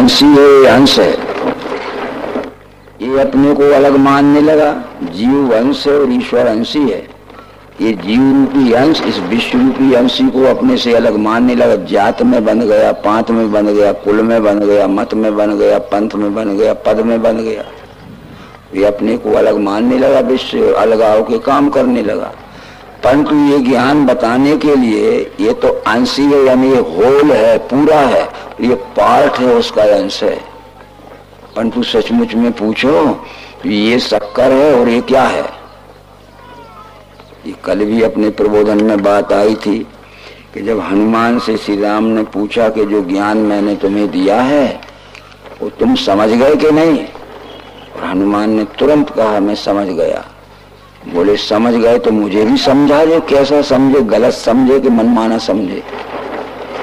अंशी है, अंश है, ये अपने को अलग मानने लगा। जीव अंश है और ईश्वर अंशी है। ये जीव रूपी अंश इस विश्व रूपी अंशी को अपने से अलग मानने लगा। जात में बन गया, पांत में बन गया, कुल में बन गया, मत में बन गया, पंथ में बन गया, पद में बन गया। ये अपने को अलग मानने लगा, विश्व अलगाव के काम करने लगा। परंतु ये ज्ञान बताने के लिए ये तो अंशी है, यानी ये होल है, पूरा है, ये पार्ट है, उसका अंश है। परंतु सचमुच में पूछो ये शक्कर है और ये क्या है? ये कल भी अपने प्रबोधन में बात आई थी कि जब हनुमान से श्री राम ने पूछा कि जो ज्ञान मैंने तुम्हें दिया है वो तुम समझ गए कि नहीं? और हनुमान ने तुरंत कहा मैं समझ गया। बोले समझ गए तो मुझे भी समझा दो, कैसा समझे, गलत समझे कि मनमाना समझे?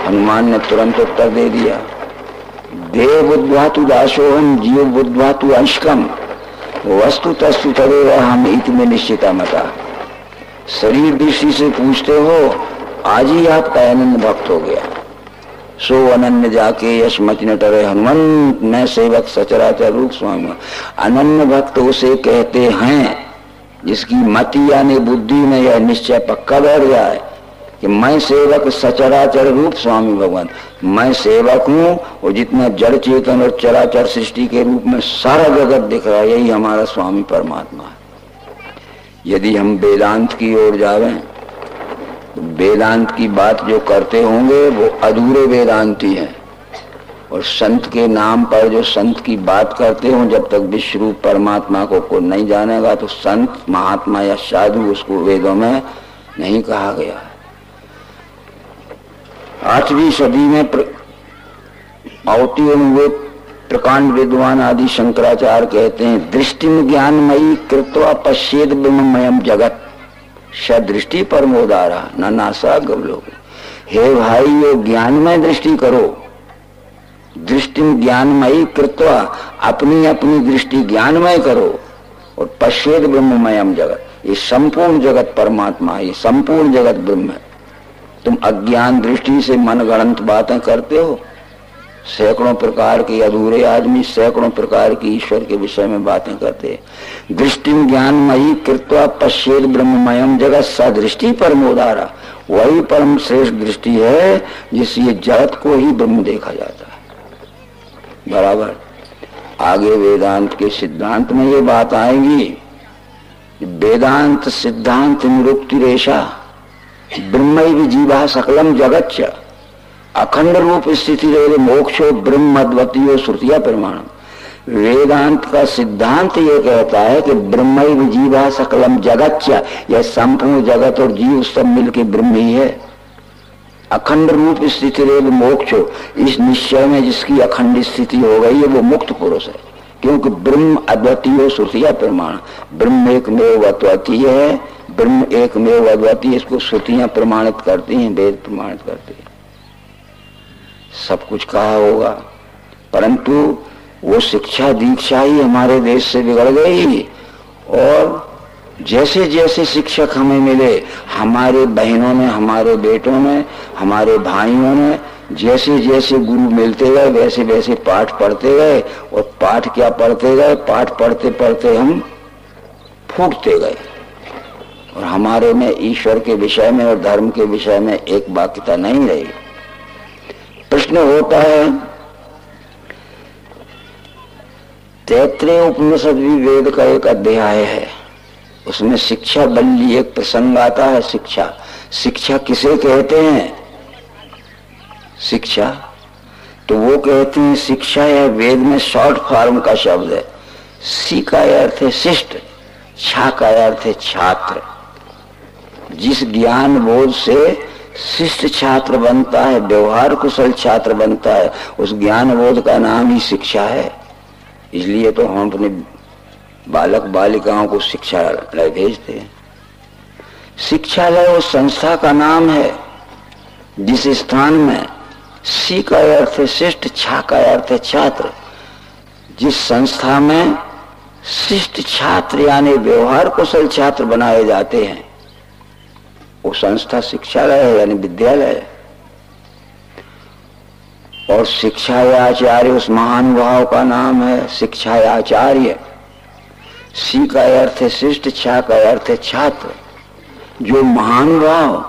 हनुमान ने तुरंत उत्तर दे दिया, देव बुद्ध्वा तु दासोहम जीव बुद्ध्वा तु अंशकम वस्तु तस्तु तदेव हम इत में निश्चिता मता। शरीर दृष्टि से पूछते हो, आज ही आपका अनन्य भक्त हो गया। सो अनन्य जाके यश मच न टरे हनुमंत मैं सेवक सचराचर रूप स्वामी। अनन्य भक्त उसे कहते हैं जिसकी मति यानी बुद्धि में यह निश्चय पक्का बैठ जाए कि मैं सेवक सचराचर रूप स्वामी भगवान, मैं सेवक हूँ और जितना जड़ चेतन और चराचर सृष्टि के रूप में सारा जगत दिख रहा है यही हमारा स्वामी परमात्मा है। यदि हम वेदांत की ओर जावें तो वेदांत की बात जो करते होंगे वो अधूरे वेदांती हैं, और संत के नाम पर जो संत की बात करते हों जब तक विश्व रूप परमात्मा को नहीं जानेगा तो संत महात्मा या साधु उसको वेदों में नहीं कहा गया। 8वीं सदी में अवतीर्ण हुए प्रकांड विद्वान आदि शंकराचार्य कहते हैं दृष्टि ज्ञानमयी कृत्वा पश्येद ब्रह्ममयम जगत सदृष्टि परमोदारा न नासा गवलोक। हे भाई ये ज्ञानमय दृष्टि करो, दृष्टि ज्ञानमयी कृत्वा अपनी अपनी दृष्टि ज्ञानमय करो और पश्येद ब्रह्ममयम जगत, ये संपूर्ण जगत परमात्मा है, ये संपूर्ण जगत ब्रह्म है। तुम अज्ञान दृष्टि से मनगढ़ंत बातें करते हो। सैकड़ों प्रकार के अधूरे आदमी सैकड़ों प्रकार की ईश्वर के विषय में बातें करते हैं। दृष्टि ज्ञानमयी कृत्वा पश्येद ब्रह्ममयम जगत सदृष्टि परमोदारा, वही परम श्रेष्ठ दृष्टि है जिससे ये जगत को ही ब्रह्म देखा जाता है। बराबर आगे वेदांत के सिद्धांत में ये बात आएगी। वेदांत सिद्धांत निरुक्ति रेशा ब्रह्मैव जीवा सकलम जगच्च अखंड रूप स्थिति मोक्षो ब्रह्म अद्वितीयो श्रुतिया प्रमाण। वेदांत का सिद्धांत ये कहता है कि ब्रह्मैव जीवा सकलम जगच्च, यह संपूर्ण जगत और जीव सब मिलके ब्रह्म ही है। अखंड रूप स्थिति रेव मोक्षो, इस निश्चय में जिसकी अखंड स्थिति हो गई है वो मुक्त पुरुष है, क्योंकि ब्रह्म अद्वितीय श्रुतिया प्रमाण। ब्रह्म एकमेव अद्वितीय है, ब्रह्म एकमेव अद्वितीय, इसको श्रुतियां प्रमाणित करती हैं, वेद प्रमाणित करते हैं। सब कुछ कहा होगा, परंतु वो शिक्षा दीक्षा ही हमारे देश से बिगड़ गई। और जैसे जैसे शिक्षक हमें मिले, हमारे बहनों में, हमारे बेटों में, हमारे भाइयों में जैसे जैसे गुरु मिलते गए वैसे वैसे पाठ पढ़ते गए। और पाठ क्या पढ़ते गए, पाठ पढ़ते पढ़ते हम फूटते गए और हमारे में ईश्वर के विषय में और धर्म के विषय में एक बाध्यता नहीं रही। प्रश्न होता है, तैत्तरीय उपनिषद भी वेद का एक अध्याय है, उसमें शिक्षा बल्ली एक प्रसंग आता है। शिक्षा, शिक्षा किसे कहते हैं? शिक्षा तो वो कहते हैं शिक्षा यह वेद में शॉर्ट फॉर्म का शब्द है। सी का अर्थ है शिष्ट, छा का अर्थ है छात्र। जिस ज्ञान बोध से शिष्ट छात्र बनता है, व्यवहार कुशल छात्र बनता है, उस ज्ञान बोध का नाम ही शिक्षा है। इसलिए तो हम अपने बालक बालिकाओं को शिक्षालय भेजते हैं। शिक्षालय उस संस्था का नाम है जिस स्थान में सी का अर्थ है शिष्ट, छा का अर्थ है छात्र। जिस संस्था में शिष्ट छात्र यानी व्यवहार कुशल छात्र बनाए जाते हैं वो संस्था शिक्षालय है यानी विद्यालय है। और शिक्षायाचार्य उस महानुभाव का नाम है शिक्षायाचार्य। सी का अर्थ है शिष्ट, छा का अर्थ है छात्र। जो महानुभाव,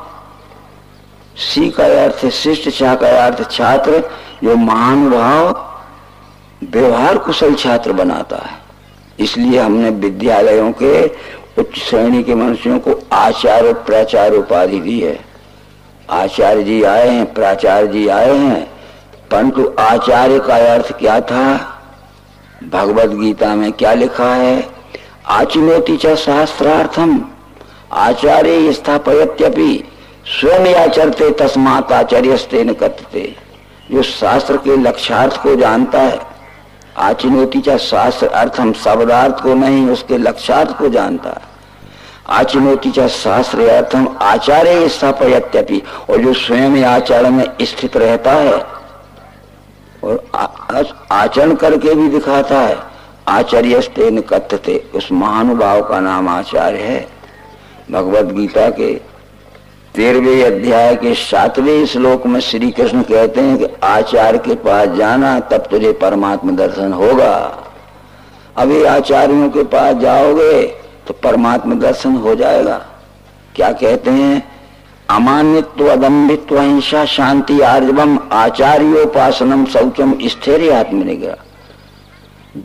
सी का अर्थ है शिष्ट, छा का अर्थ छात्र, जो महानुभाव व्यवहार कुशल छात्र बनाता है। इसलिए हमने विद्यालयों के उच्च श्रेणी के मनुष्यों को आचार्य प्राचार्य उपाधि दी है। आचार्य जी आए हैं, प्राचार्य जी आए हैं, परंतु आचार्य का अर्थ क्या था? भगवद गीता में क्या लिखा है? आचिनोति च शास्त्रार्थम आचार्य स्थापयत्यपि स्वयं आचरते तस्मात् आचार्यस्ते न कथते। जो शास्त्र के लक्ष्यार्थ को जानता है, आचिनोति च शास्त्र अर्थम, शब्दार्थ को नहीं, उसके लक्ष्यार्थ को जानता है। आचिनोति च शास्त्र अर्थम आचार्य स्थापयत्यपि, और जो स्वयं आचरण में स्थित रहता है और आचरण करके भी दिखाता है, आचार्यस्ते न कथते, उस महानुभाव का नाम आचार्य है। भगवद गीता के 13वें अध्याय के 7वें श्लोक में श्री कृष्ण कहते हैं कि आचार्य के पास जाना तब तुझे परमात्मा दर्शन होगा। अभी आचार्यों के पास जाओगे तो परमात्मा दर्शन हो जाएगा। क्या कहते हैं? अमानित्व अदम्भित्व अहिंसा शांति आर्जवम आचार्योपासनम शौचम स्थिर आत्मनिग्रह।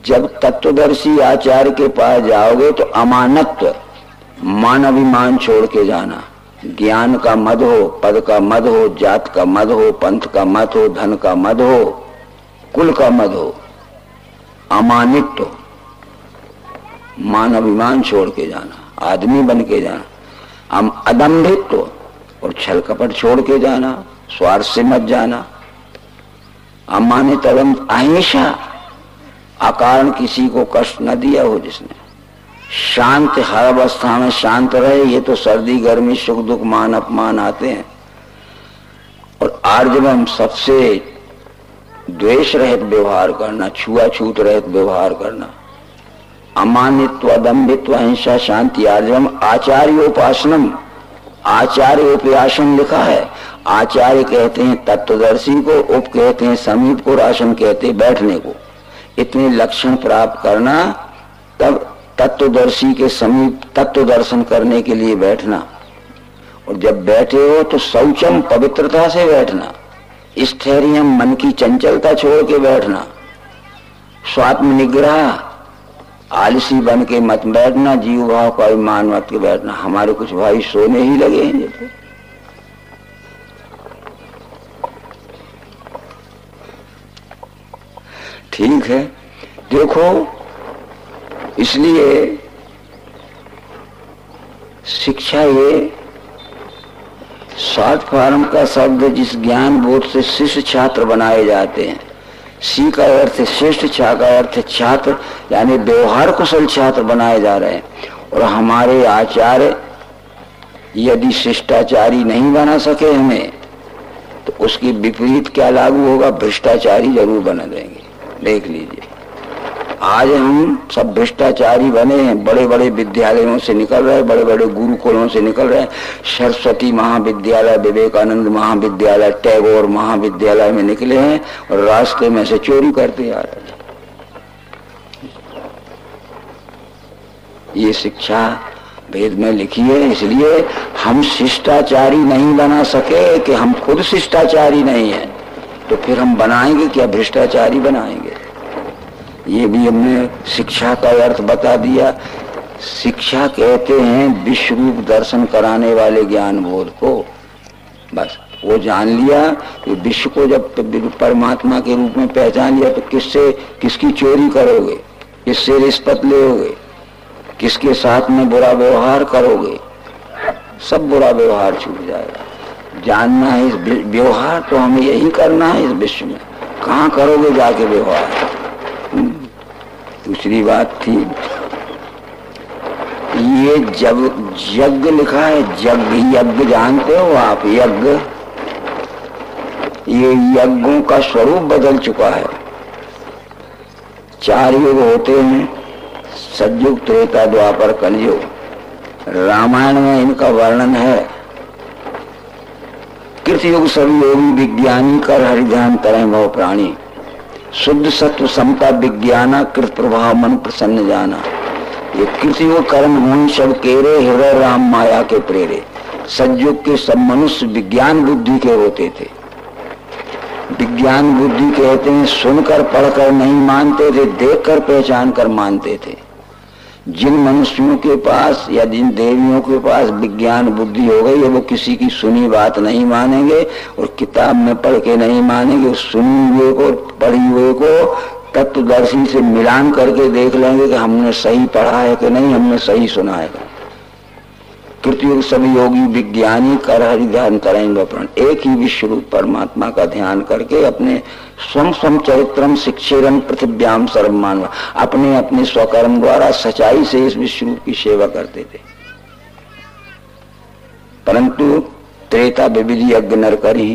जब तत्वदर्शी आचार्य के पास जाओगे तो अमानत्व, मान अभिमान छोड़ के जाना। ज्ञान का मद हो, पद का मद हो, जात का मद हो, पंथ का मत हो, धन का मद हो, कुल का मद हो। अमानित्व, मान अभिमान छोड़ के जाना, आदमी बन के जाना। अदम्भित्व, और छल कपट छोड़ के जाना, स्वार्थ से मत जाना। अमानित अहिंसा, अकारण किसी को कष्ट न दिया हो जिसने। शांत, हर अवस्था में शांत रहे। ये तो सर्दी गर्मी सुख दुख मान अपमान आते हैं। और आर्जवम, सबसे द्वेष रहित व्यवहार करना, छुआछूत रहित व्यवहार करना। अमानित्व अदम्भित्व अहिंसा शांति आर्जवम आचार्योपासनम, आचार्योपासन लिखा है। आचार्य कहते हैं तत्वदर्शी को, उप कहते हैं समीप को, आसन कहते हैं बैठने को। इतने लक्षण प्राप्त करना, तब तत्वदर्शी के समीप तत्व दर्शन करने के लिए बैठना। और जब बैठे हो तो शौचम, पवित्रता से बैठना। स्थैर्यम, मन की चंचलता छोड़ के बैठना। स्वात्म निग्रह, आलसी बन के मत बैठना। जीव भाव का अभिमान मत के बैठना। हमारे कुछ भाई सोने ही लगे हैं जैसे। ठीक है, देखो, इसलिए शिक्षा ये शॉर्ट फॉर्म का शब्द जिस ज्ञान बोध से शिष्य छात्र बनाए जाते हैं। सी का अर्थ शिष्ट, छा का अर्थ छात्र, यानी व्यवहार कुशल छात्र बनाए जा रहे हैं। और हमारे आचार्य यदि शिष्टाचारी नहीं बना सके हमें, तो उसकी विपरीत क्या लागू होगा? भ्रष्टाचारी जरूर बना देंगे। देख लीजिए, आज हम सब भ्रष्टाचारी बने हैं। बड़े बड़े विद्यालयों से निकल रहे, बड़े बड़े गुरुकुलों से निकल रहे। सरस्वती महाविद्यालय, विवेकानंद महाविद्यालय, टैगोर महाविद्यालय में निकले हैं और रास्ते में से चोरी करते आ रहे हैं। ये शिक्षा वेद में लिखी है। इसलिए हम शिष्टाचारी नहीं बना सके कि हम खुद शिष्टाचारी नहीं है, तो फिर हम बनाएंगे क्या? भ्रष्टाचारी बनाएंगे। ये भी हमने शिक्षा का अर्थ बता दिया। शिक्षा कहते हैं विश्व रूप दर्शन कराने वाले ज्ञान बोध को। बस वो जान लिया कि विश्व को जब परमात्मा के रूप में पहचान लिया तो किससे किसकी चोरी करोगे, किससे रिश्वत लोगे, किसके साथ में बुरा व्यवहार करोगे, सब बुरा व्यवहार छूट जाएगा। जानना है इस व्यवहार तो हमें यही करना है इस विश्व में। कहाँ करोगे जाके व्यवहार? दूसरी बात थी, ये जब यज्ञ लिखा है, यज्ञ, यज्ञ जानते हो आप? यज्ञ, ये यज्ञों का स्वरूप बदल चुका है। 4 युग होते हैं, सतयुग, त्रेता, द्वापर, कलयुग। रामायण में इनका वर्णन है। कृतयुग सब योगी विज्ञानी कर हरिध्यान तरह भव प्राणी, शुद्ध सत्व समता विज्ञाना कृत प्रभाव मन प्रसन्न जाना। ये कृतयुग कर्म हों सब केरे, हृदय राम माया के प्रेरे। सतयुग के सब मनुष्य विज्ञान बुद्धि के होते थे। विज्ञान बुद्धि कहते हैं सुनकर पढ़कर नहीं मानते थे, देखकर पहचान कर मानते थे। जिन मनुष्यों के पास या जिन देवियों के पास विज्ञान बुद्धि हो गई है वो किसी की सुनी बात नहीं मानेंगे और किताब में पढ़ के नहीं मानेंगे। सुनी हुए को पढ़ी हुए को तत्वदर्शी से मिलान करके देख लेंगे कि हमने सही पढ़ा है कि नहीं, हमने सही सुना है। कृतयुग सब योगी विज्ञानी कर हरि ध्यान करेंगे प्रण। एक ही विश्व रूप परमात्मा का ध्यान करके अपने स्वम स्वम चरित्रम शिक्षेरन पृथिव्याम सर्व मानव, अपने अपने स्वकर्म द्वारा सच्चाई से इस विश्व रूप की सेवा करते थे। परंतु त्रेता विविधि यज्ञ नर करी,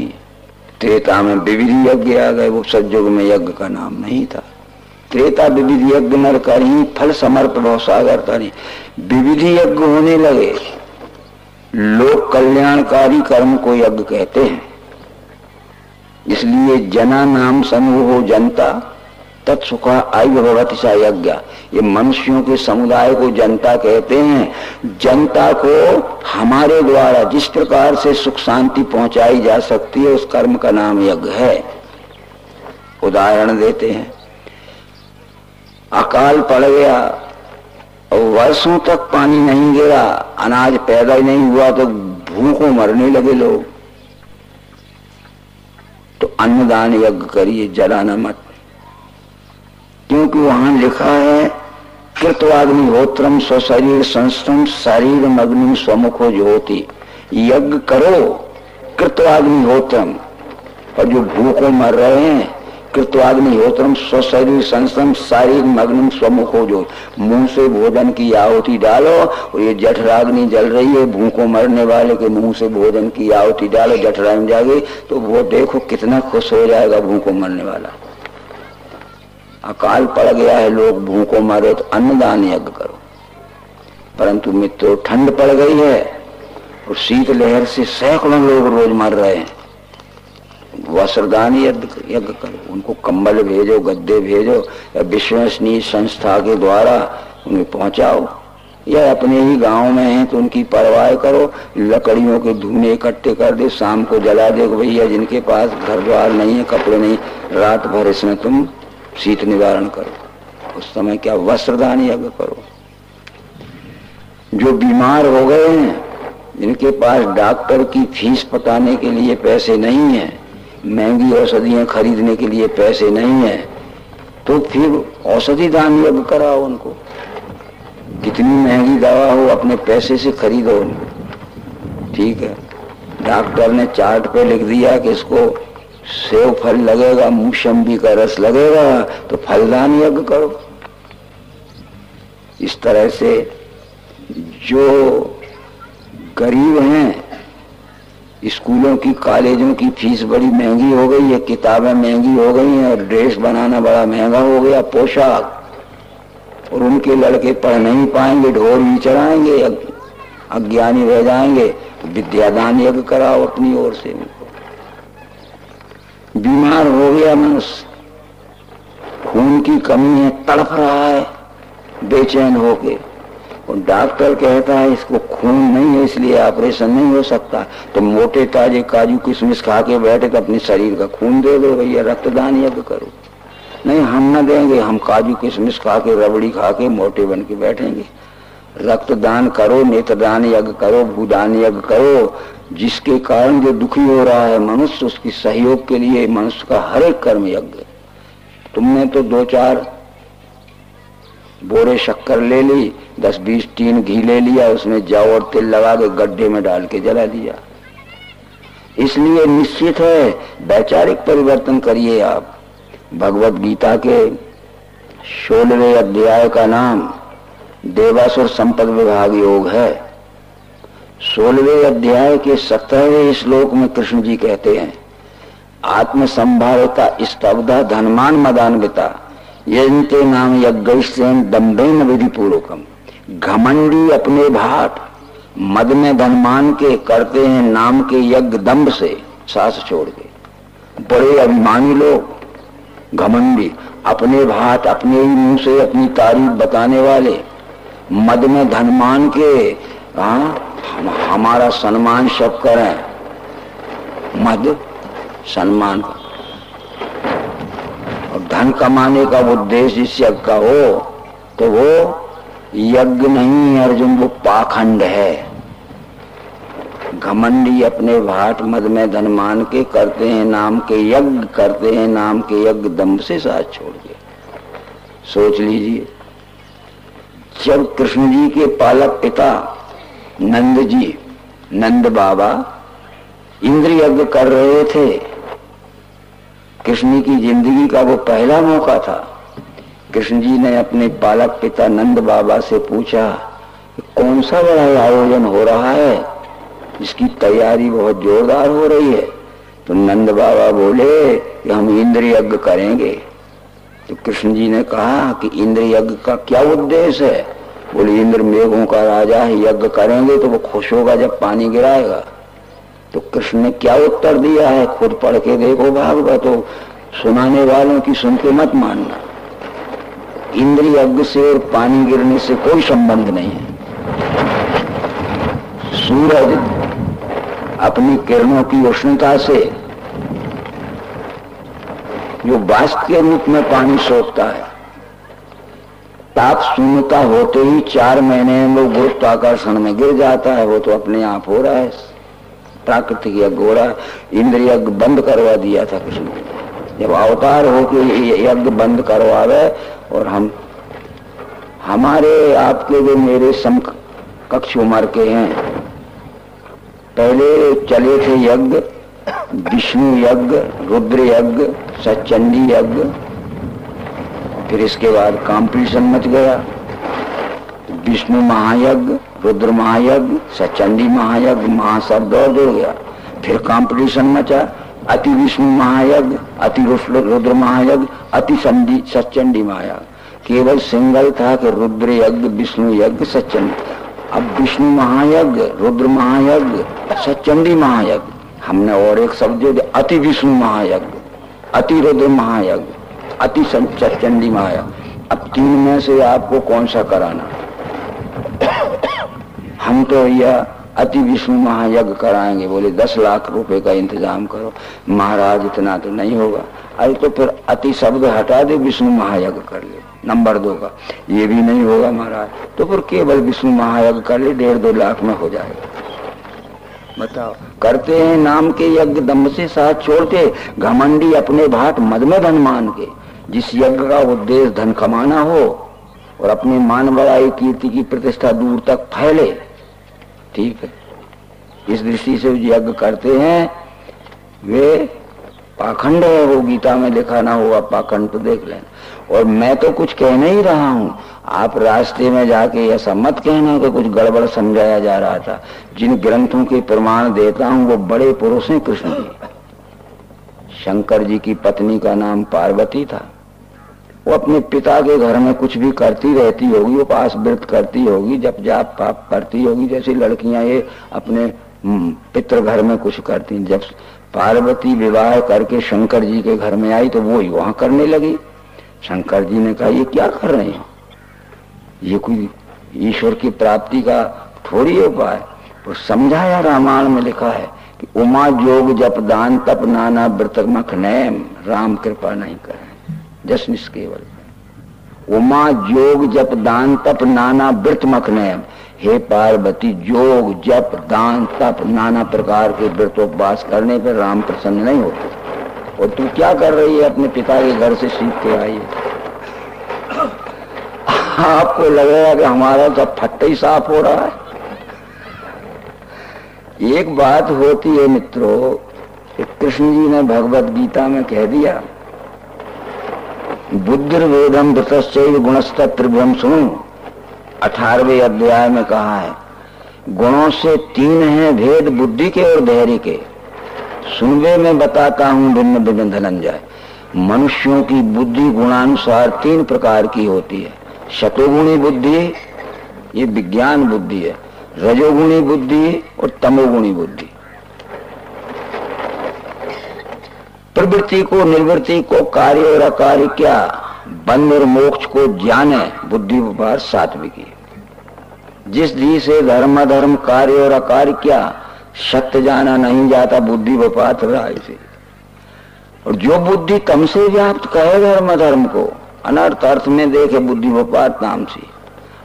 त्रेता में विविधि यज्ञ आ गए, वो सतयुग में यज्ञ का नाम नहीं था। त्रेता विविधि यज्ञ नर करी, फल समर्प भव सागर तरी। विविधि यज्ञ होने लगे, लोक कल्याणकारी कर्म को यज्ञ कहते हैं। इसलिए जना नाम समूह जनता तत्सुखा आयु भगवती सा यज्ञ। ये मनुष्यों के समुदाय को जनता कहते हैं। जनता को हमारे द्वारा जिस प्रकार से सुख शांति पहुंचाई जा सकती है उस कर्म का नाम यज्ञ है। उदाहरण देते हैं, अकाल पड़ गया और वर्षों तक पानी नहीं गिरा, अनाज पैदा ही नहीं हुआ तो भूखों मरने लगे लोग, तो अन्नदान यज्ञ करिए, जलाना मत। क्योंकि वहां लिखा है कृत्वाग्निहोत्रम स्वशरीर संस्थम शरीर मग्निम स्वमुखो ज्योति। यज्ञ करो कृत्वाग्निहोत्रम, और जो भूखों मर रहे हैं कृत्वाग्निहोत्रम स्वशरीर संस्थम शरीर मग्निम स्वमुखो ज्योति। मुंह से भोजन की आहुति डालो और ये जठराग्नि जल रही है, भूखों मरने वाले के मुंह से भोजन की आहुति डालो, जठराग्नि जागे तो वो देखो कितना खुश हो जाएगा भूखों मरने वाला। अकाल पड़ गया है, लोग भूखों मरे तो अन्नदान यज्ञ करो। परंतु मित्रों ठंड पड़ गई है और शीत लहर से सैकड़ों लोग रोज मर रहे हैं, वस्त्रदान यज्ञ करो। उनको कंबल भेजो, गद्दे भेजो, या विश्वसनीय संस्था के द्वारा उन्हें पहुंचाओ, या अपने ही गांव में हैं तो उनकी परवाह करो। लकड़ियों के धुने इकट्ठे कर दे, शाम को जला दे। भैया जिनके पास घर द्वार नहीं है, कपड़े नहीं, रात भर इसमें तुम शीत निवारण करो। उस समय क्या वस्त्रदान यज्ञ करो। जो बीमार हो गए हैं, जिनके पास डॉक्टर की फीस पटाने के लिए पैसे नहीं है, महंगी औषधियां खरीदने के लिए पैसे नहीं है, तो फिर औषधि दान यज्ञ कराओ उनको। कितनी महंगी दवा हो अपने पैसे से खरीदो उनको, ठीक है। डॉक्टर ने चार्ट पे लिख दिया कि इसको सेव फल लगेगा, मौसम्बी का रस लगेगा, तो फलदान यज्ञ करो। इस तरह से जो गरीब हैं, स्कूलों की कॉलेजों की फीस बड़ी महंगी हो गई है, किताबें महंगी हो गई हैं, और ड्रेस बनाना बड़ा महंगा हो गया, पोशाक, और उनके लड़के पढ़ नहीं पाएंगे, ढोर ही चढ़ाएंगे, अज्ञानी रह जाएंगे। विद्यादान यज्ञ कराओ अपनी ओर से। बीमार हो गया मनुष्य, खून की कमी है, तड़प रहा है बेचैन होके, और डॉक्टर कहता है इसको खून नहीं है इसलिए ऑपरेशन नहीं हो सकता, तो मोटे ताजे काजू किशमिश खा के बैठे तो अपने शरीर का खून दे दो भैया, रक्तदान यज्ञ करो। नहीं हम न देंगे, हम काजू किशमिश खा के रबड़ी खा के मोटे बन के बैठेंगे। रक्तदान करो, नेत्रदान यज्ञ करो, भूदान यज्ञ करो। जिसके कारण जो दुखी हो रहा है मनुष्य, उसकी सहयोग के लिए मनुष्य का हर एक कर्म यज्ञ। तुमने तो 2-4 बोरे शक्कर ले ली, 10-20 टीन घी ले लिया, उसमें जौ और तिल लगा के गड्ढे में डाल के जला दिया। इसलिए निश्चित है वैचारिक परिवर्तन करिए आप। भगवत गीता के 16वें अध्याय का नाम देवासुर संपद विभाग योग है। 16वें अध्याय के 17वें श्लोक में कृष्ण जी कहते हैं, आत्म संभाविता स्तब्धा धनमान मदान्विता यजन्ते नाम यज्ञैस्तेन दम्भेन विधि पूर्वकम। घमंडी अपने भाट मद में धनमान के करते हैं नाम के यज्ञ दम्भ से, सांस छोड़ के। बड़े अभिमानी लोग, घमंडी, अपने भात अपने ही मुंह से अपनी तारीफ बताने वाले, मद में धन मान के हमारा सम्मान सब करें, मद सम्मान का और धन कमाने का उद्देश्य इस यज्ञ का हो तो वो यज्ञ नहीं है अर्जुन, वो पाखंड है। घमंडी अपने भाट मद में धन मान के करते हैं नाम के यज्ञ, करते हैं नाम के यज्ञ दम्भ से साथ छोड़ के। सोच लीजिए, जब कृष्ण जी के पालक पिता नंद जी, नंद बाबा इंद्र यज्ञ कर रहे थे, कृष्ण की जिंदगी का वो पहला मौका था। कृष्ण जी ने अपने पालक पिता नंद बाबा से पूछा कौन सा बड़ा आयोजन हो रहा है, इसकी तैयारी बहुत जोरदार हो रही है। तो नंद बाबा बोले कि हम इंद्र यज्ञ करेंगे। तो कृष्ण जी ने कहा कि इंद्र यज्ञ का क्या उद्देश्य है? बोले इंद्र मेघों का राजा है, यज्ञ करेंगे तो वो खुश होगा जब पानी गिराएगा। तो कृष्ण ने क्या उत्तर दिया है खुद पढ़ के देखो भागवत, तो सुनाने वालों की सुन के मत मानना। इंद्र यज्ञ से और पानी गिरने से कोई संबंध नहीं है। सूरज अपनी किरणों की उष्णता से जो वाष्प के रूप में पानी सोखता है, ताप शून्यता होते ही 4 महीने में वो गुरुत्वाकर्षण में गिर जाता है। वो तो अपने आप हो रहा है, प्राकृतिक यज्ञ हो रहा है। इंद्र यज्ञ बंद करवा दिया था कृष्ण ने, जब अवतार होके यज्ञ बंद करवावे। और हम हमारे आपके जो मेरे समकक्ष उम्र के हैं, पहले चले थे यज्ञ, विष्णु यज्ञ, रुद्र यज्ञ, सचंडी यज्ञ, फिर इसके बाद कंपटीशन मच गया। विष्णु महायज्ञ, रुद्र महायज्ञ, सचंडी महायज्ञ, महाशब्द और जुड़ गया। फिर कंपटीशन मचा, अति विष्णु महायज्ञ, अति रुद्र महायज्ञ, अति सचंडी महायज्ञ। केवल सिंगल था कि रुद्र यज्ञ, विष्णु यज्ञ, सचंडी। अब विष्णु महायज्ञ, रुद्र महायज्ञ, सचंडी महायज्ञ, हमने और एक शब्द जोड़ दिया, अति विष्णु महायज्ञ, अति रुद्र महायज्ञ, अति सचंडी महायज्ञ। अब 3 में से आपको कौन सा कराना? हम तो यह अति विष्णु महायज्ञ कराएंगे। बोले 10 लाख रुपए का इंतजाम करो। महाराज इतना तो नहीं होगा। अरे तो फिर अति शब्द हटा दे, विष्णु महायज्ञ कर ले। नंबर 2 का ये भी नहीं होगा महाराज, तो फिर केवल विष्णु महायज्ञ कर ले, 1.5-2 लाख में हो जाएगा। बताओ, करते हैं नाम के यज्ञ दम्भ से साथ छोड़ के, घमंडी अपने भाट मद में धन मान के। जिस यज्ञ का उद्देश्य धन कमाना हो और अपने मान बड़ाई कीर्ति की प्रतिष्ठा दूर तक फैले, ठीक है, इस दृष्टि से जो यज्ञ करते हैं वे पाखंड है। वो गीता में लिखा ना हुआ पाखंड तो देख लेना। और मैं तो कुछ कह नहीं रहा हूं, आप रास्ते में जाके ऐसा मत कहना कि कुछ गड़बड़ समझाया जा रहा था। जिन ग्रंथों के प्रमाण देता हूं वो बड़े पुरुष हैं कृष्ण जी। शंकर जी की पत्नी का नाम पार्वती था। वो अपने पिता के घर में कुछ भी करती रहती होगी, उपास व्रत करती होगी, जप जाप पाप करती होगी, जैसी लड़कियां ये अपने पितृ घर में कुछ करती। जब पार्वती विवाह करके शंकर जी के घर में आई तो वो ही वहां करने लगी। शंकर जी ने कहा ये क्या कर रहे हो, ये कोई ईश्वर की प्राप्ति का थोड़ी उपाय। तो समझाया, रामायण में लिखा है कि उमा जोग जप दान तप नाना व्रत मखनैम, राम कृपा नहीं करें जस निष्केवल। उमा जोग जप दान तप नाना व्रत मखनैम। हे पार्वती, जोग जप दान तप नाना प्रकार के व्रतोपवास करने पर राम प्रसन्न नहीं होते। और तू क्या कर रही है, अपने पिता के घर से सीख के आई है। आपको लगेगा कि हमारा सब फट्टा ही साफ हो रहा है। एक बात होती है मित्रों, कृष्ण जी ने भगवत गीता में कह दिया, बुद्धिर्वेदम वृतश्चैव गुणस्तत् त्रिभुवम् सुनु। 18वें अध्याय में कहा है, गुणों से 3 हैं भेद, बुद्धि के और धैर्य के। सुनवे में बताता हूं भिन्न भिन्न धनंजय। मनुष्यों की बुद्धि गुणानुसार 3 प्रकार की होती है। शतोगुणी बुद्धि, ये विज्ञान बुद्धि है, रजोगुणी बुद्धि और तमोगुणी बुद्धि। प्रवृत्ति को निवृत्ति को कार्य और अकार्य क्या बंध और मोक्ष को जाने बुद्धि व्यापार सात्विकी। जिस दी से धर्म अधर्म कार्य और अकार्य क्या सत्य जाना नहीं जाता बुद्धि व्यापार राय से। और जो बुद्धि तम से व्याप्त कहे धर्म अधर्म को अनर्थ अर्थ में देखे बुद्धि व्यापार नाम से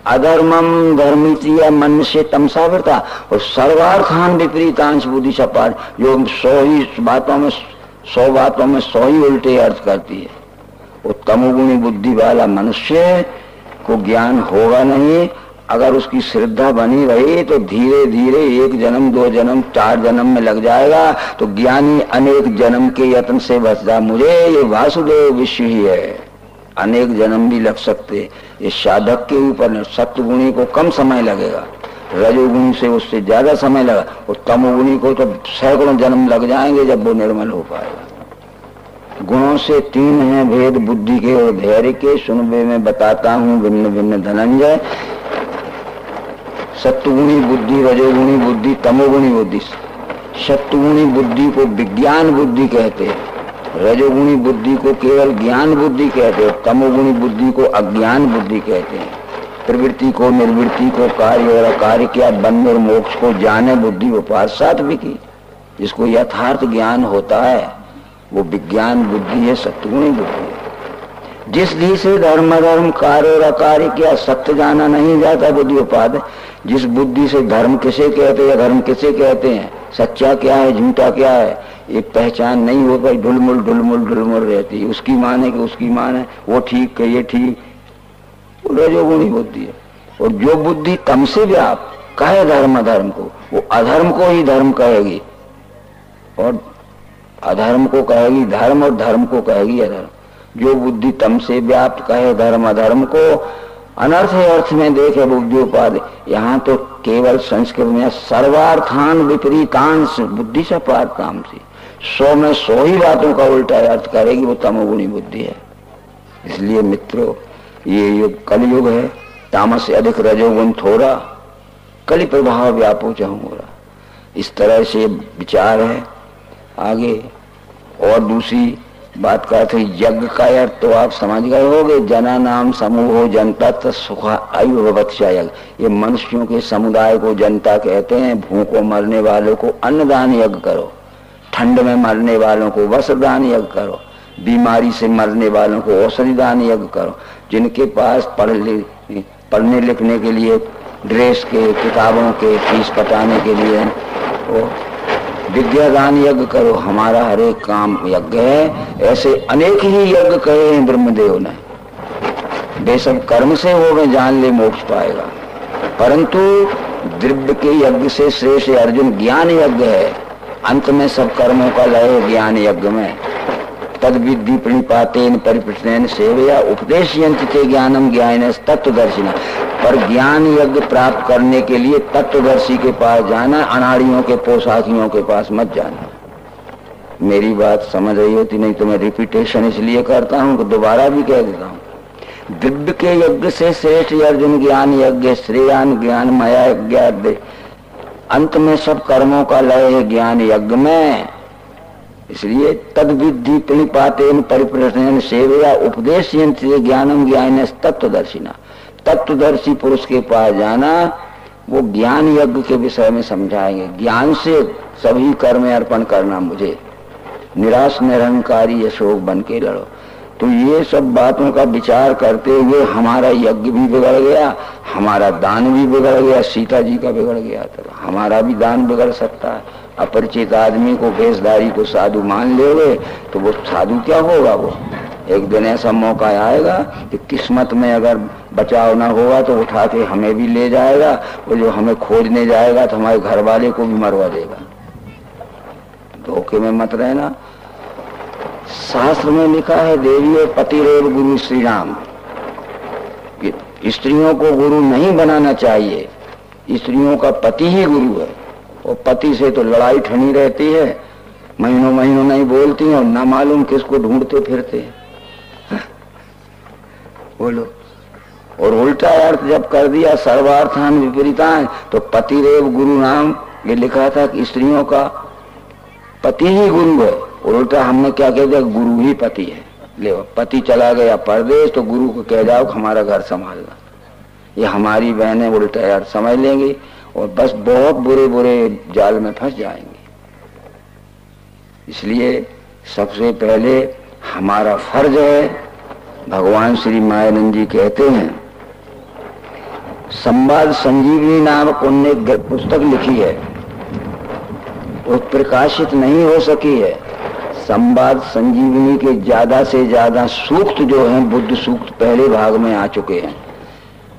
अधर्मम धर्मितिया मन से तमसावृता और सर्वार्थान विपरीतांश बुद्धि सपाट जो 100 बातों में 100 ही उल्टे अर्थ करती है। वो तमोगुणी बुद्धि वाला मनुष्य को ज्ञान होगा नहीं। अगर उसकी श्रद्धा बनी रही तो धीरे धीरे 1 जन्म 2 जन्म 4 जन्म में लग जाएगा। तो ज्ञानी अनेक जन्म के यत्न से बचता। मुझे ये वासुदेव विश्व ही है, अनेक जन्म भी लग सकते। ये साधक के ऊपर सत्वगुणी को कम समय लगेगा, रजोगुणी से उससे ज्यादा समय लगा और तमोगुणी को तो सैकड़ों जन्म लग जाएंगे जब वो निर्मल हो पाएगा। गुणों से 3 हैं भेद बुद्धि के और धैर्य के, सुनबे में बताता हूँ भिन्न भिन्न धनंजय। सत्वगुणी बुद्धि, रजोगुणी बुद्धि, तमोगुणी बुद्धि। सत्वगुणी बुद्धि को विज्ञान बुद्धि कहते हैं, रजोगुणी बुद्धि को केवल ज्ञान बुद्धि कहते हैं, तमोगुणी बुद्धि को अज्ञान बुद्धि कहते हैं। प्रवृत्ति को निर्वृत्ति को कार्य और अकार्य क्या बंध और मोक्ष को जाने बुद्धि व्यापार सात्विकी। जिसको यथार्थ ज्ञान होता है वो विज्ञान बुद्धि है, सत्वगुणी बुद्धि है। जिस दी से धर्म अधर्म कार्य और अकार्य क्या सत्य जाना नहीं जाता बुद्धि उपाद। जिस बुद्धि से धर्म किसे कहते हैं धर्म किसे कहते हैं, सच्चा क्या है झूठा क्या है, एक पहचान नहीं हो पाई। ढुलमुल ढुलमुल ढुलमुल रहती है, उसकी मान है कि उसकी मान है, वो ठीक है ये ठीक, वो रजोगुणी बुद्धि है। और जो बुद्धि तम से व्याप्त कहे धर्म अधर्म को, वो अधर्म को ही धर्म कहेगी और अधर्म को कहेगी धर्म और धर्म को कहेगी अधर्म। जो बुद्धि तम से व्याप्त कहे धर्म अधर्म को अनर्थ है अर्थ में देखे बुद्धि उपाधि। यहाँ तो केवल संस्कृत में सर्वार्थान विपरीतांश बुद्धि से पार काम से 100 में 100 ही बातों का उल्टा अर्थ करेगी, वो तमोगुणी बुद्धि है। इसलिए मित्रों ये युग कलयुग है, तामस से अधिक रजोगुण थोड़ा, कलि प्रभाव व्यापो चाहूंगा। इस तरह से विचार है। आगे और दूसरी बात का अर्थ यज्ञ का अर्थ तो आप समझ गए होंगे, जना नाम समूह जनता सुख आयु भवत्या यज्ञ। ये मनुष्यों के समुदाय को जनता कहते हैं। भूखों मरने वालों को अन्नदान यज्ञ करो, ठंड में मरने वालों को वस्त्रदान यज्ञ करो, बीमारी से मरने वालों को औषधि दान यज्ञ करो, जिनके पास पढ़ने लिखने के लिए ड्रेस के किताबों के फीस पटाने के लिए वो विद्यादान यज्ञ करो। हमारा हर एक काम यज्ञ है। ऐसे अनेक ही यज्ञ कहे हैं ब्रह्मदेव ने। वे सब कर्म से हो में जान ले मोक्ष पाएगा, परंतु द्रव्य के यज्ञ से श्रेष्ठ अर्जुन ज्ञान यज्ञ है। अंत में सब कर्मों का लय है ज्ञान यज्ञ में। तद विद्धि प्रणिपातेन परिप्रश्नेन सेवया उपदेशयन्ति ज्ञानम ज्ञान तत्वदर्शिना। पर ज्ञान यज्ञ प्राप्त करने के लिए तत्वदर्शी के पास जाना, अनाड़ियों के पोशाकियों के पास मत जाना। मेरी बात समझ रही होती, नहीं तो मैं रिपीटेशन इसलिए करता हूँ कि दोबारा भी कह देता हूँ। दिव्य के यज्ञ से श्रेष्ठ अर्जुन ज्ञान यज्ञ श्रेयान ज्ञान मया यज्ञ। अंत में सब कर्मों का लय है ज्ञान यज्ञ में। इसलिए तद विद्धि प्रणिपातेन परिप्रश्नेन सेवया उपदेशयन्ति ज्ञानम ज्ञान तत्वदर्शिना। तत्वदर्शी पुरुष के पास जाना, वो ज्ञान यज्ञ के विषय में समझाएंगे। ज्ञान से सभी कर्म अर्पण करना, मुझे निराश निरंकारी अशोक बन के लड़ो। तो ये सब बातों का विचार करते हुए हमारा यज्ञ भी बिगड़ गया, हमारा दान भी बिगड़ गया, सीता जी का बिगड़ गया, तो हमारा भी दान बिगड़ सकता है। अपरिचित आदमी को भेषधारी को साधु मान लेंगे तो वो साधु क्या होगा। वो एक दिन ऐसा मौका आएगा कि किस्मत में अगर बचाव ना होगा तो उठा के हमें भी ले जाएगा, वो जो हमें खोजने जाएगा तो हमारे घर वाले को भी मरवा देगा। धोखे में मत रहना। शास्त्र में लिखा है देवी और पतिरेव गुरु श्री राम। स्त्रियों को गुरु नहीं बनाना चाहिए, स्त्रियों का पति ही गुरु है। और पति से तो लड़ाई ठनी रहती है, महीनों महीनों नहीं बोलती और ना मालूम किसको ढूंढते फिरते बोलो। और उल्टा अर्थ जब कर दिया सर्वार्थान विपरीतान, तो पतिरेव गुरु नाम ये लिखा था कि स्त्रियों का पति ही गुरु है। उल्टा हमने क्या कह दिया, गुरु ही पति है। ले पति चला गया परदेश तो गुरु को कह जाओ हमारा घर संभालना, ये हमारी बहनें उल्टा यार समझ लेंगी और बस बहुत बुरे बुरे जाल में फंस जाएंगे। इसलिए सबसे पहले हमारा फर्ज है, भगवान श्री मायानंद जी कहते हैं, संवाद संजीवनी नामक उन्होंने एक पुस्तक लिखी है, वो प्रकाशित नहीं हो सकी है। संवाद संजीवनी के ज्यादा से ज्यादा सूक्त जो हैं, बुद्ध सूक्त पहले भाग में आ चुके हैं,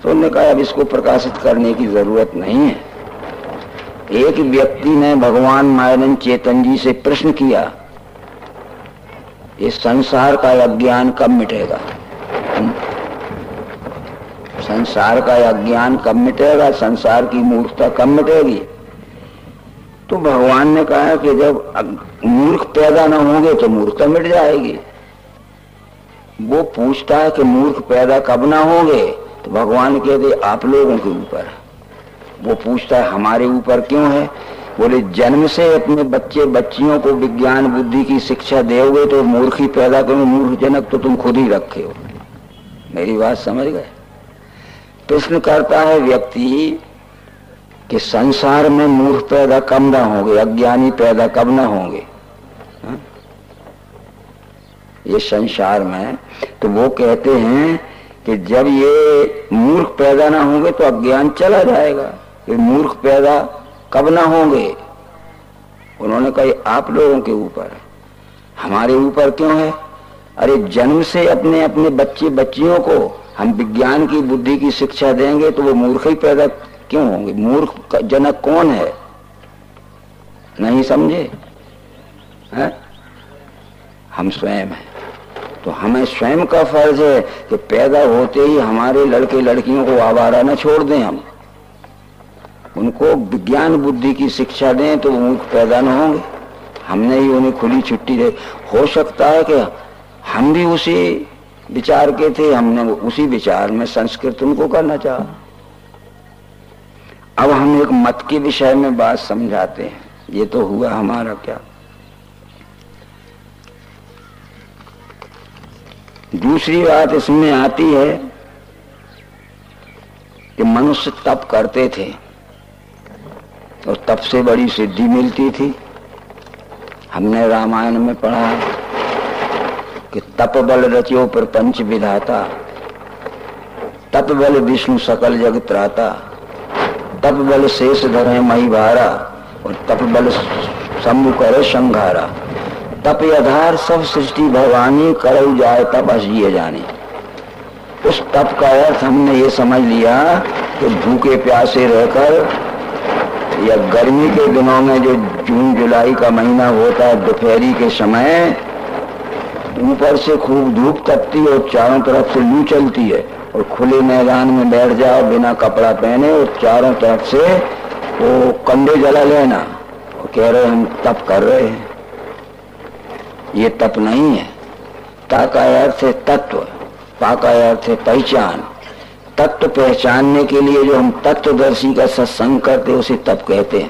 तो उन्होंने कहा अब इसको प्रकाशित करने की जरूरत नहीं है। एक व्यक्ति ने भगवान मायानंद चेतन जी से प्रश्न किया, इस संसार का अज्ञान कब मिटेगा? संसार का अज्ञान कब मिटेगा? संसार की मूर्खता कब मिटेगी? तो भगवान ने कहा कि जब मूर्ख पैदा न होंगे तो मूर्खता मिट जाएगी। वो पूछता है कि मूर्ख पैदा कब ना होंगे, तो भगवान कहते आप लोगों के ऊपर। वो पूछता है हमारे ऊपर क्यों है? बोले जन्म से अपने बच्चे बच्चियों को विज्ञान बुद्धि की शिक्षा दोगे तो मूर्ख ही पैदा करो, मूर्ख जनक तो तुम खुद ही रखे हो। मेरी बात समझ गए? प्रश्न करता है व्यक्ति कि संसार में मूर्ख पैदा कब ना होंगे, अज्ञानी पैदा कब ना होंगे? हा? ये संसार में तो वो कहते हैं कि जब ये मूर्ख पैदा ना होंगे तो अज्ञान चला जाएगा। ये मूर्ख पैदा कब ना होंगे? उन्होंने कहा आप लोगों के ऊपर। हमारे ऊपर क्यों है? अरे जन्म से अपने अपने बच्चे बच्चियों को हम विज्ञान की बुद्धि की शिक्षा देंगे तो वो मूर्ख ही पैदा क्यों होंगे? मूर्ख जनक कौन है? नहीं समझे? है? हम स्वयं हैं। तो हमें स्वयं का फर्ज है कि पैदा होते ही हमारे लड़के लड़कियों को आवारा न छोड़ दें, हम उनको विज्ञान बुद्धि की शिक्षा दें तो वो मूर्ख पैदा न होंगे। हमने ही उन्हें खुली छुट्टी दे। हो सकता है कि हम भी उसी विचार के थे, हमने उसी विचार में संस्कृत उनको करना चाहा। अब हम एक मत के विषय में बात समझाते हैं। ये तो हुआ हमारा क्या। दूसरी बात इसमें आती है कि मनुष्य तप करते थे और तप से बड़ी सिद्धि मिलती थी। हमने रामायण में पढ़ा कि तप बल रचियो प्रपंच विधाता, तप बल विष्णु सकल जगत त्राता, तप बल शेष धरे मही भारा और तप बल शंभु करे संघारा। तप आधार सब सृष्टि भवानी करऊ जाए तप असिए जाने। उस तप का अर्थ हमने ये समझ लिया कि भूखे प्यासे रहकर या गर्मी के दिनों में जो जून जुलाई का महीना होता है, दोपहरी के समय ऊपर से खूब धूप तपती और चारों तरफ से लू चलती है और खुले मैदान में बैठ जाओ बिना कपड़ा पहने और चारों तरफ से वो कंडे जला लेना और कह रहे हम तप कर रहे हैं। ये तप नहीं है। ता का अर्थ है तत्व, पा का अर्थ है पहचान। तत्व पहचानने के लिए जो हम तत्वदर्शी का सत्संग करते उसे तप कहते हैं।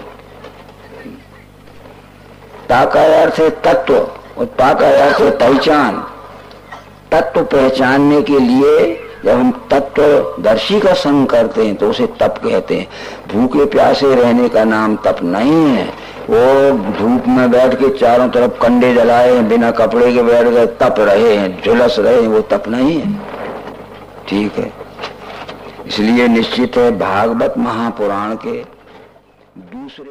ता का अर्थ है तत्व और पा का अर्थ है पहचान। तत्व पहचानने के लिए जब हम तत्वदर्शी का संग करते हैं तो उसे तप कहते हैं। भूखे प्यासे रहने का नाम तप नहीं है। वो धूप में बैठ के चारों तरफ कंडे जलाए बिना कपड़े के बैठ गए तप रहे हैं, झुलस रहे हैं, वो तप नहीं है। ठीक है। इसलिए निश्चित है भागवत महापुराण के दूसरे